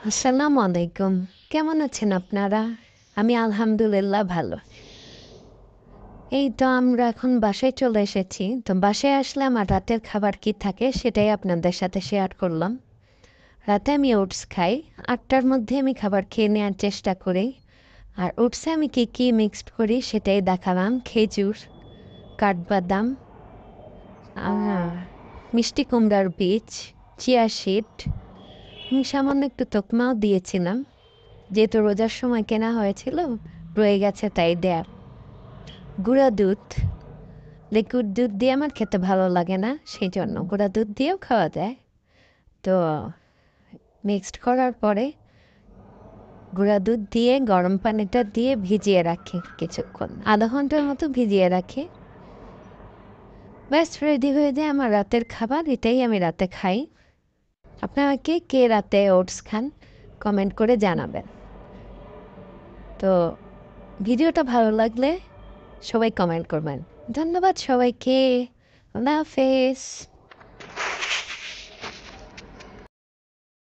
আসসালামু আলাইকুম। কেমন আছেন আপনারা? আমি আলহামদুলিল্লাহ ভালো। এই তো আমরা এখন বাসায় চলে এসেছি। তো বাসায় আসলে আমার রাতের খাবার কি থাকে সেটাই আপনাদের সাথে শেয়ার করলাম। রাতে আমি ওটস খাই। ৮টার মধ্যে আমি খাবার খেয়ে নেওয়ার চেষ্টা করি। আর ওটসে আমি কী মিক্সড করি সেটাই দেখালাম। খেজুর, কাঠবাদাম, আ মিষ্টি কুমড়ার বীজ, চিয়া সিড, আমি সামান্য একটু তোকমাও দিয়েছিলাম। যেহেতু রোজার সময় কেনা হয়েছিল, রয়ে গেছে তাই দেয়া। গুঁড়া দুধ, লিকুইড দুধ দিয়ে আমার খেতে ভালো লাগে না, সেই জন্য গুঁড়া দুধ দিয়েও খাওয়া যায়। তো মিক্সড করার পরে গুঁড়া দুধ দিয়ে গরম পানিটা দিয়ে ভিজিয়ে রাখি কিছুক্ষণ, আধা ঘন্টার মতো ভিজিয়ে রাখি। ব্যাস রেডি হয়ে যায় আমার রাতের খাবার। এটাই আমি রাতে খাই। আপনারা কে কে রাতে ওটস খান কমেন্ট করে জানাবেন। তো ভিডিওটা ভালো লাগলে সবাই কমেন্ট করবেন। ধন্যবাদ সবাইকে। আল্লাহ হাফেজ।